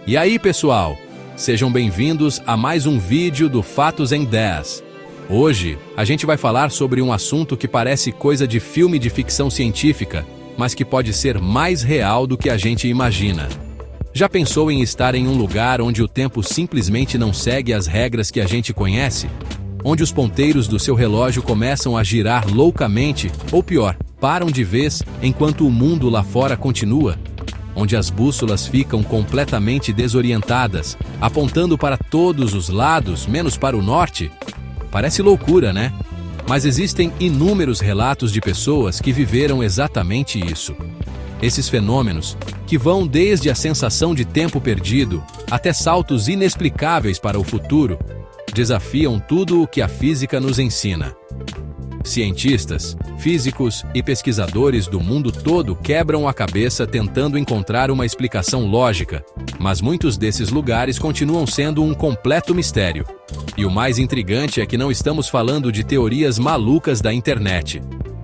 E aí, pessoal? Sejam bem-vindos a mais um vídeo do Fatos em 10. Hoje, a gente vai falar sobre um assunto que parece coisa de filme de ficção científica, mas que pode ser mais real do que a gente imagina. Já pensou em estar em um lugar onde o tempo simplesmente não segue as regras que a gente conhece? Onde os ponteiros do seu relógio começam a girar loucamente, ou pior, param de vez enquanto o mundo lá fora continua? Onde as bússolas ficam completamente desorientadas, apontando para todos os lados, menos para o norte? Parece loucura, né? Mas existem inúmeros relatos de pessoas que viveram exatamente isso. Esses fenômenos, que vão desde a sensação de tempo perdido até saltos inexplicáveis para o futuro, desafiam tudo o que a física nos ensina. Cientistas, físicos e pesquisadores do mundo todo quebram a cabeça tentando encontrar uma explicação lógica, mas muitos desses lugares continuam sendo um completo mistério. E o mais intrigante é que não estamos falando de teorias malucas da internet.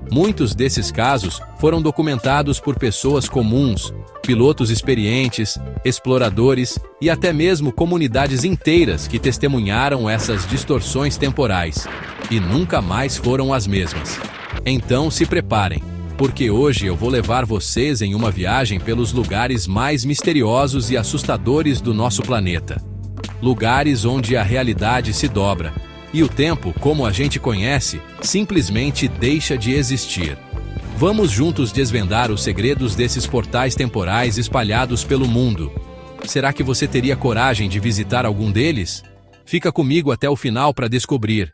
Muitos desses casos foram documentados por pessoas comuns, pilotos experientes, exploradores e até mesmo comunidades inteiras que testemunharam essas distorções temporais. E nunca mais foram as mesmas. Então se preparem, porque hoje eu vou levar vocês em uma viagem pelos lugares mais misteriosos e assustadores do nosso planeta. Lugares onde a realidade se dobra, e o tempo, como a gente conhece, simplesmente deixa de existir. Vamos juntos desvendar os segredos desses portais temporais espalhados pelo mundo. Será que você teria coragem de visitar algum deles? Fica comigo até o final para descobrir.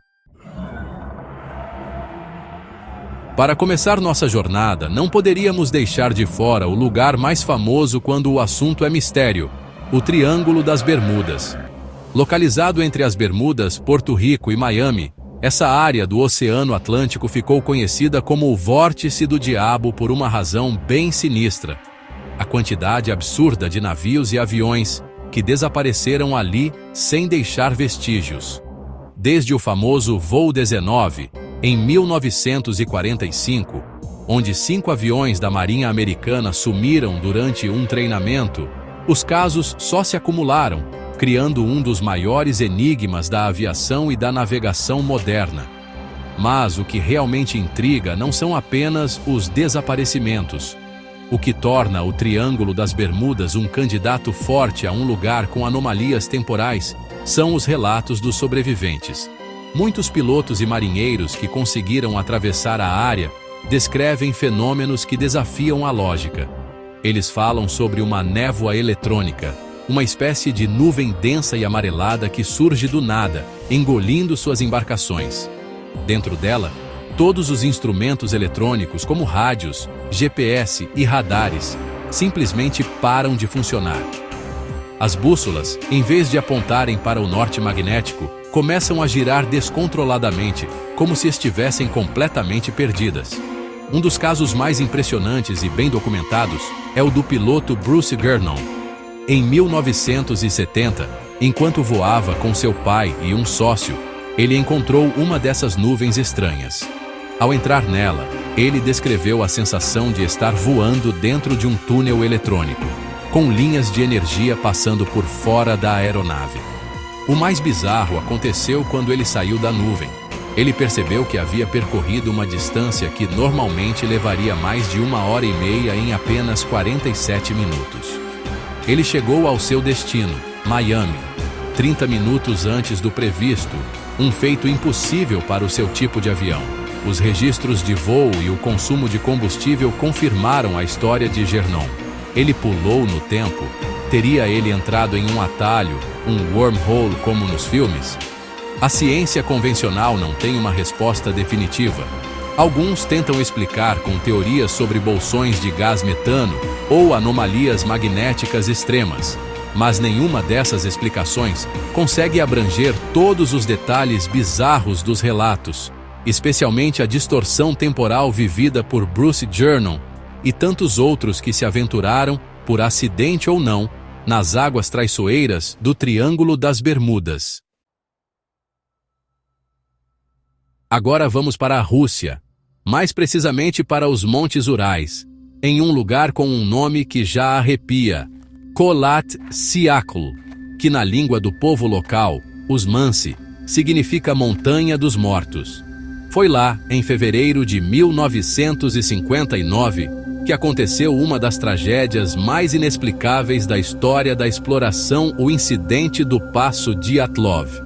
Para começar nossa jornada, não poderíamos deixar de fora o lugar mais famoso quando o assunto é mistério: o Triângulo das Bermudas. Localizado entre as Bermudas, Porto Rico e Miami, essa área do Oceano Atlântico ficou conhecida como o Vórtice do Diabo por uma razão bem sinistra: a quantidade absurda de navios e aviões que desapareceram ali sem deixar vestígios. Desde o famoso Voo 19, em 1945, onde 5 aviões da Marinha Americana sumiram durante um treinamento, os casos só se acumularam, criando um dos maiores enigmas da aviação e da navegação moderna. Mas o que realmente intriga não são apenas os desaparecimentos. O que torna o Triângulo das Bermudas um candidato forte a um lugar com anomalias temporais são os relatos dos sobreviventes. Muitos pilotos e marinheiros que conseguiram atravessar a área descrevem fenômenos que desafiam a lógica. Eles falam sobre uma névoa eletrônica, uma espécie de nuvem densa e amarelada que surge do nada, engolindo suas embarcações. Dentro dela, todos os instrumentos eletrônicos, como rádios, GPS e radares, simplesmente param de funcionar. As bússolas, em vez de apontarem para o norte magnético, começam a girar descontroladamente, como se estivessem completamente perdidas. Um dos casos mais impressionantes e bem documentados é o do piloto Bruce Gernon. Em 1970, enquanto voava com seu pai e um sócio, ele encontrou uma dessas nuvens estranhas. Ao entrar nela, ele descreveu a sensação de estar voando dentro de um túnel eletrônico, com linhas de energia passando por fora da aeronave. O mais bizarro aconteceu quando ele saiu da nuvem. Ele percebeu que havia percorrido uma distância que normalmente levaria mais de 1h30 em apenas 47 minutos. Ele chegou ao seu destino, Miami, 30 minutos antes do previsto, um feito impossível para o seu tipo de avião. Os registros de voo e o consumo de combustível confirmaram a história de Gernon. Ele pulou no tempo? Teria ele entrado em um atalho, um wormhole como nos filmes? A ciência convencional não tem uma resposta definitiva. Alguns tentam explicar com teorias sobre bolsões de gás metano ou anomalias magnéticas extremas, mas nenhuma dessas explicações consegue abranger todos os detalhes bizarros dos relatos, especialmente a distorção temporal vivida por Bruce Gernon e tantos outros que se aventuraram, por acidente ou não, nas águas traiçoeiras do Triângulo das Bermudas. Agora vamos para a Rússia, mais precisamente para os Montes Urais, em um lugar com um nome que já arrepia: Kholat Syakhl, que na língua do povo local, os Mansi, significa Montanha dos Mortos. Foi lá, em fevereiro de 1959, que aconteceu uma das tragédias mais inexplicáveis da história da exploração, o incidente do Passo Dyatlov.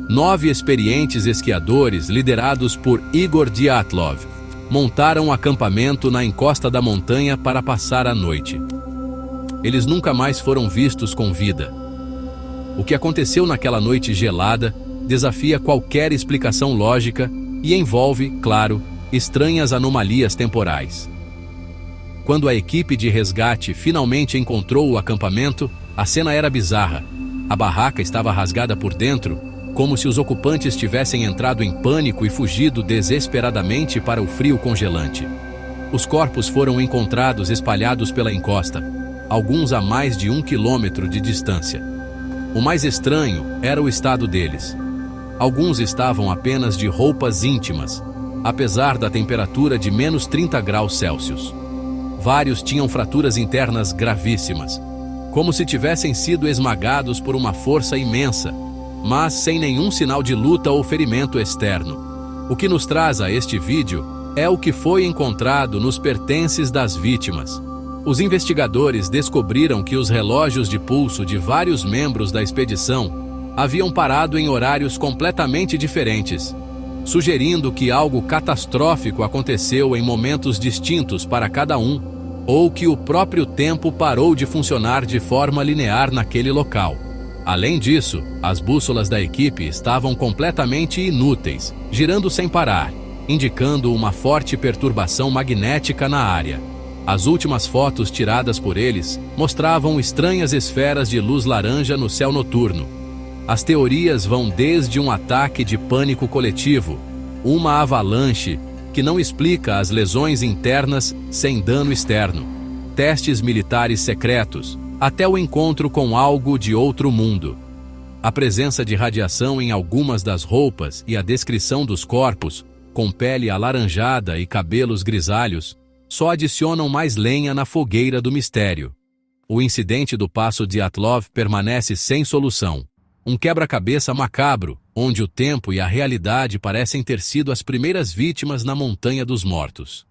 9 experientes esquiadores, liderados por Igor Dyatlov, montaram um acampamento na encosta da montanha para passar a noite. Eles nunca mais foram vistos com vida. O que aconteceu naquela noite gelada desafia qualquer explicação lógica e envolve, claro, estranhas anomalias temporais. Quando a equipe de resgate finalmente encontrou o acampamento, a cena era bizarra. A barraca estava rasgada por dentro, como se os ocupantes tivessem entrado em pânico e fugido desesperadamente para o frio congelante. Os corpos foram encontrados espalhados pela encosta, alguns a mais de 1 quilômetro de distância. O mais estranho era o estado deles. Alguns estavam apenas de roupas íntimas, apesar da temperatura de menos 30 graus Celsius. Vários tinham fraturas internas gravíssimas, como se tivessem sido esmagados por uma força imensa, mas sem nenhum sinal de luta ou ferimento externo. O que nos traz a este vídeo é o que foi encontrado nos pertences das vítimas. Os investigadores descobriram que os relógios de pulso de vários membros da expedição haviam parado em horários completamente diferentes, sugerindo que algo catastrófico aconteceu em momentos distintos para cada um, ou que o próprio tempo parou de funcionar de forma linear naquele local. Além disso, as bússolas da equipe estavam completamente inúteis, girando sem parar, indicando uma forte perturbação magnética na área. As últimas fotos tiradas por eles mostravam estranhas esferas de luz laranja no céu noturno. As teorias vão desde um ataque de pânico coletivo, uma avalanche que não explica as lesões internas sem dano externo, testes militares secretos, até o encontro com algo de outro mundo. A presença de radiação em algumas das roupas e a descrição dos corpos, com pele alaranjada e cabelos grisalhos, só adicionam mais lenha na fogueira do mistério. O incidente do Passo Dyatlov permanece sem solução. Um quebra-cabeça macabro, onde o tempo e a realidade parecem ter sido as primeiras vítimas na Montanha dos Mortos.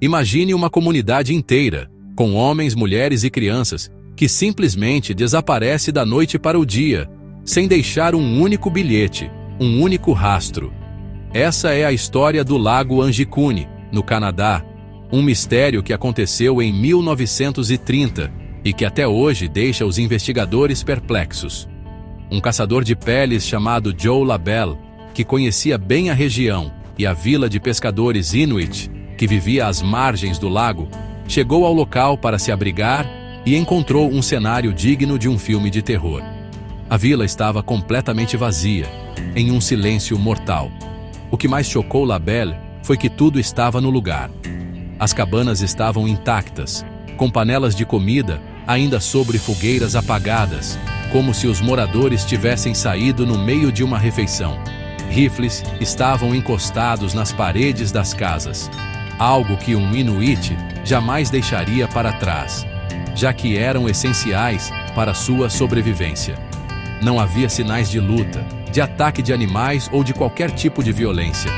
Imagine uma comunidade inteira, com homens, mulheres e crianças, que simplesmente desaparece da noite para o dia, sem deixar um único bilhete, um único rastro. Essa é a história do Lago Anjikuni, no Canadá, um mistério que aconteceu em 1930 e que até hoje deixa os investigadores perplexos. Um caçador de peles chamado Joe Labelle, que conhecia bem a região e a vila de pescadores Inuit, que vivia às margens do lago, chegou ao local para se abrigar e encontrou um cenário digno de um filme de terror. A vila estava completamente vazia, em um silêncio mortal. O que mais chocou Labelle foi que tudo estava no lugar. As cabanas estavam intactas, com panelas de comida ainda sobre fogueiras apagadas, como se os moradores tivessem saído no meio de uma refeição. Rifles estavam encostados nas paredes das casas, algo que um Inuit jamais deixaria para trás, já que eram essenciais para sua sobrevivência. Não havia sinais de luta, de ataque de animais ou de qualquer tipo de violência.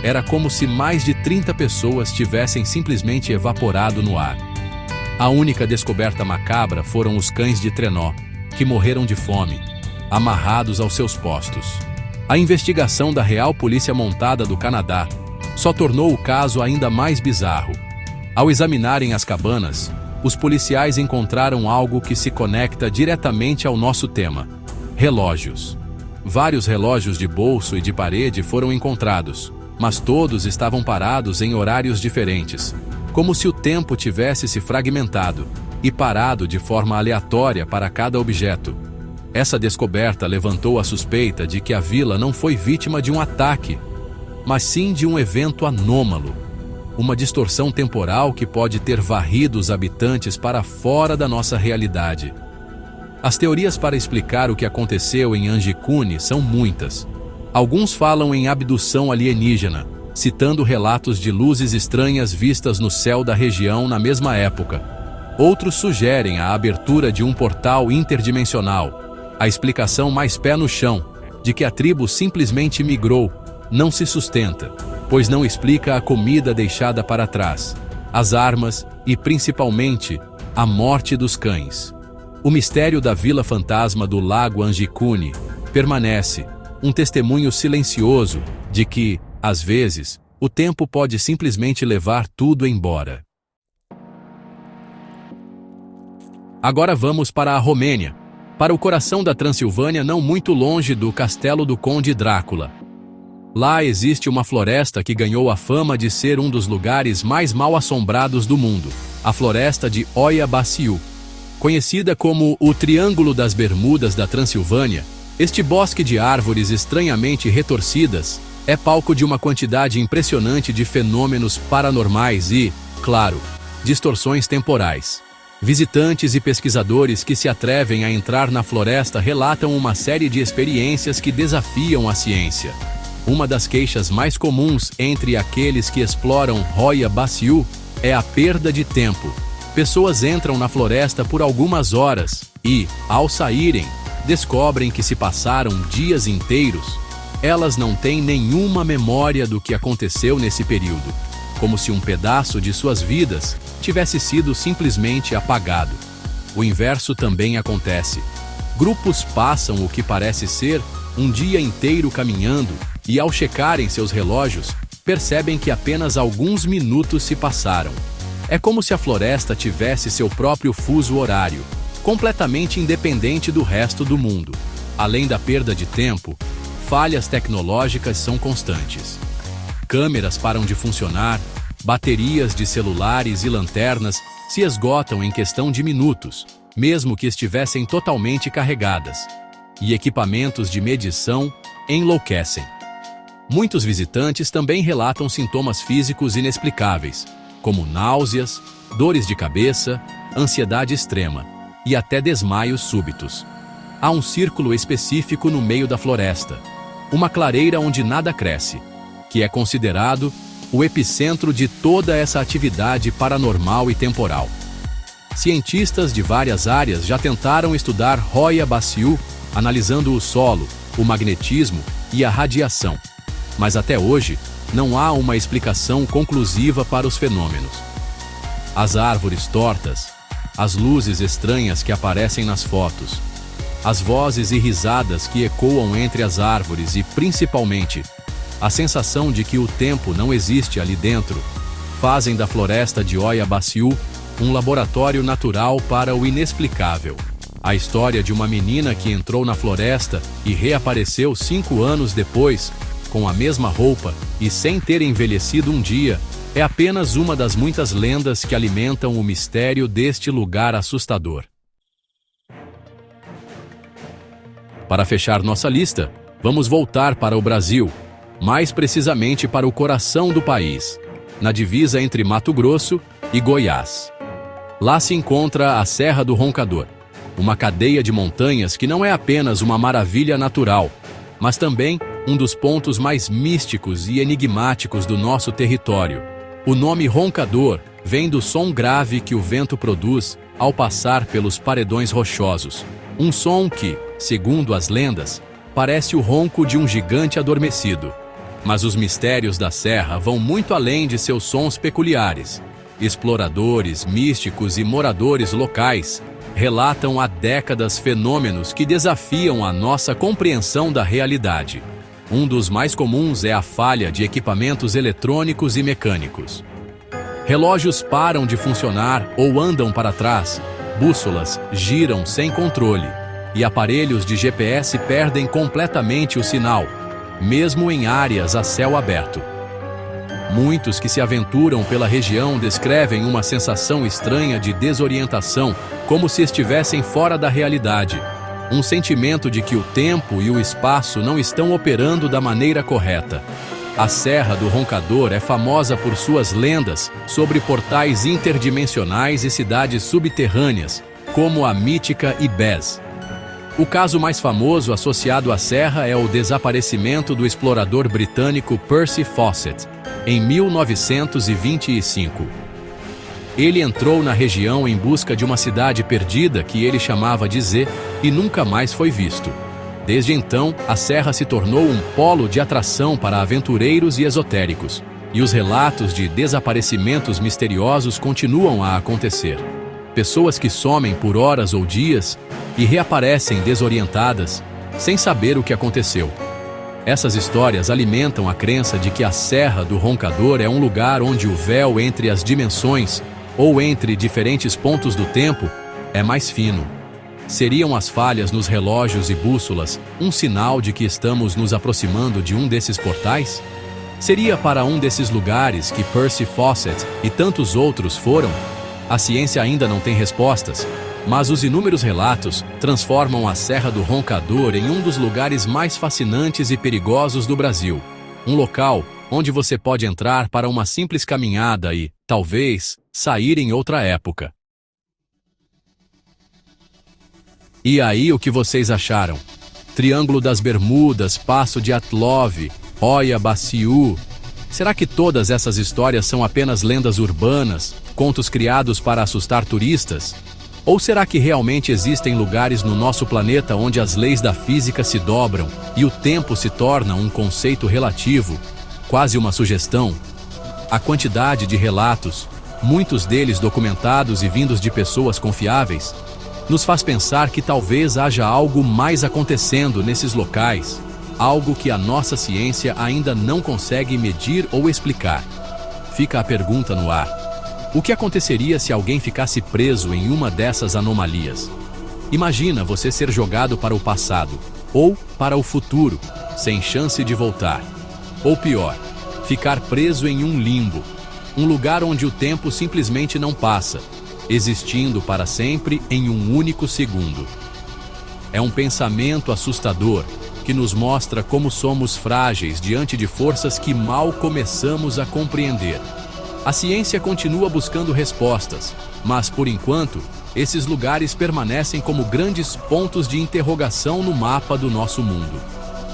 Era como se mais de 30 pessoas tivessem simplesmente evaporado no ar. A única descoberta macabra foram os cães de trenó, que morreram de fome, amarrados aos seus postos. A investigação da Real Polícia Montada do Canadá só tornou o caso ainda mais bizarro. Ao examinarem as cabanas, os policiais encontraram algo que se conecta diretamente ao nosso tema: relógios. Vários relógios de bolso e de parede foram encontrados, mas todos estavam parados em horários diferentes, como se o tempo tivesse se fragmentado e parado de forma aleatória para cada objeto. Essa descoberta levantou a suspeita de que a vila não foi vítima de um ataque, mas sim de um evento anômalo, uma distorção temporal que pode ter varrido os habitantes para fora da nossa realidade. As teorias para explicar o que aconteceu em Anjikuni são muitas. Alguns falam em abdução alienígena, citando relatos de luzes estranhas vistas no céu da região na mesma época. Outros sugerem a abertura de um portal interdimensional. A explicação mais pé no chão, de que a tribo simplesmente migrou, não se sustenta, pois não explica a comida deixada para trás, as armas e, principalmente, a morte dos cães. O mistério da Vila Fantasma do Lago Angicune permanece, um testemunho silencioso de que, às vezes, o tempo pode simplesmente levar tudo embora. Agora vamos para a Romênia, para o coração da Transilvânia, não muito longe do castelo do Conde Drácula. Lá existe uma floresta que ganhou a fama de ser um dos lugares mais mal assombrados do mundo, a floresta de Oia Baciu. Conhecida como o Triângulo das Bermudas da Transilvânia, este bosque de árvores estranhamente retorcidas é palco de uma quantidade impressionante de fenômenos paranormais e, claro, distorções temporais. Visitantes e pesquisadores que se atrevem a entrar na floresta relatam uma série de experiências que desafiam a ciência. Uma das queixas mais comuns entre aqueles que exploram Oia Baciu é a perda de tempo. Pessoas entram na floresta por algumas horas e, ao saírem, descobrem que se passaram dias inteiros. Elas não têm nenhuma memória do que aconteceu nesse período, como se um pedaço de suas vidas tivesse sido simplesmente apagado. O inverso também acontece. Grupos passam o que parece ser um dia inteiro caminhando e, ao checarem seus relógios, percebem que apenas alguns minutos se passaram. É como se a floresta tivesse seu próprio fuso horário, completamente independente do resto do mundo. Além da perda de tempo, falhas tecnológicas são constantes. Câmeras param de funcionar, baterias de celulares e lanternas se esgotam em questão de minutos, mesmo que estivessem totalmente carregadas, e equipamentos de medição enlouquecem. Muitos visitantes também relatam sintomas físicos inexplicáveis, como náuseas, dores de cabeça, ansiedade extrema e até desmaios súbitos. Há um círculo específico no meio da floresta, uma clareira onde nada cresce, que é considerado o epicentro de toda essa atividade paranormal e temporal. Cientistas de várias áreas já tentaram estudar Oia Baciu, analisando o solo, o magnetismo e a radiação, mas até hoje não há uma explicação conclusiva para os fenômenos. As árvores tortas, as luzes estranhas que aparecem nas fotos, as vozes e risadas que ecoam entre as árvores e, principalmente, a sensação de que o tempo não existe ali dentro, fazem da floresta de Oia Baciu um laboratório natural para o inexplicável. A história de uma menina que entrou na floresta e reapareceu 5 anos depois, com a mesma roupa e sem ter envelhecido um dia, é apenas uma das muitas lendas que alimentam o mistério deste lugar assustador. Para fechar nossa lista, vamos voltar para o Brasil, mais precisamente para o coração do país, na divisa entre Mato Grosso e Goiás. Lá se encontra a Serra do Roncador, uma cadeia de montanhas que não é apenas uma maravilha natural, mas também um dos pontos mais místicos e enigmáticos do nosso território. O nome roncador vem do som grave que o vento produz ao passar pelos paredões rochosos. Um som que, segundo as lendas, parece o ronco de um gigante adormecido. Mas os mistérios da serra vão muito além de seus sons peculiares. Exploradores, místicos e moradores locais relatam há décadas fenômenos que desafiam a nossa compreensão da realidade. Um dos mais comuns é a falha de equipamentos eletrônicos e mecânicos. Relógios param de funcionar ou andam para trás, bússolas giram sem controle, e aparelhos de GPS perdem completamente o sinal, mesmo em áreas a céu aberto. Muitos que se aventuram pela região descrevem uma sensação estranha de desorientação, como se estivessem fora da realidade. Um sentimento de que o tempo e o espaço não estão operando da maneira correta. A Serra do Roncador é famosa por suas lendas sobre portais interdimensionais e cidades subterrâneas, como a mítica Ibez. O caso mais famoso associado à serra é o desaparecimento do explorador britânico Percy Fawcett, em 1925. Ele entrou na região em busca de uma cidade perdida que ele chamava de Z e nunca mais foi visto. Desde então, a serra se tornou um polo de atração para aventureiros e esotéricos, e os relatos de desaparecimentos misteriosos continuam a acontecer. Pessoas que somem por horas ou dias e reaparecem desorientadas, sem saber o que aconteceu. Essas histórias alimentam a crença de que a Serra do Roncador é um lugar onde o véu entre as dimensões, ou entre diferentes pontos do tempo, é mais fino. Seriam as falhas nos relógios e bússolas um sinal de que estamos nos aproximando de um desses portais? Seria para um desses lugares que Percy Fawcett e tantos outros foram? A ciência ainda não tem respostas, mas os inúmeros relatos transformam a Serra do Roncador em um dos lugares mais fascinantes e perigosos do Brasil. Um local onde você pode entrar para uma simples caminhada e, talvez, sair em outra época. E aí, o que vocês acharam? Triângulo das Bermudas, Passo de Atlov, Oia-Baciu. Será que todas essas histórias são apenas lendas urbanas, contos criados para assustar turistas? Ou será que realmente existem lugares no nosso planeta onde as leis da física se dobram e o tempo se torna um conceito relativo, quase uma sugestão? A quantidade de relatos, muitos deles documentados e vindos de pessoas confiáveis, nos faz pensar que talvez haja algo mais acontecendo nesses locais, algo que a nossa ciência ainda não consegue medir ou explicar. Fica a pergunta no ar. O que aconteceria se alguém ficasse preso em uma dessas anomalias? Imagina você ser jogado para o passado, ou para o futuro, sem chance de voltar. Ou pior, ficar preso em um limbo, um lugar onde o tempo simplesmente não passa, existindo para sempre em um único segundo. É um pensamento assustador que nos mostra como somos frágeis diante de forças que mal começamos a compreender. A ciência continua buscando respostas, mas, por enquanto, esses lugares permanecem como grandes pontos de interrogação no mapa do nosso mundo.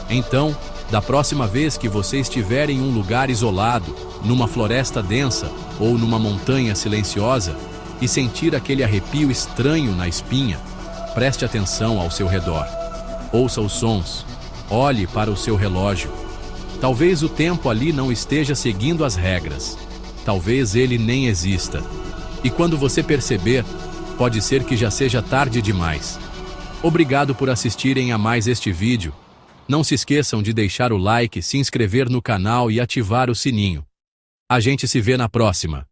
Então, da próxima vez que você estiver em um lugar isolado, numa floresta densa ou numa montanha silenciosa, e sentir aquele arrepio estranho na espinha, preste atenção ao seu redor. Ouça os sons, olhe para o seu relógio. Talvez o tempo ali não esteja seguindo as regras. Talvez ele nem exista. E quando você perceber, pode ser que já seja tarde demais. Obrigado por assistirem a mais este vídeo. Não se esqueçam de deixar o like, se inscrever no canal e ativar o sininho. A gente se vê na próxima.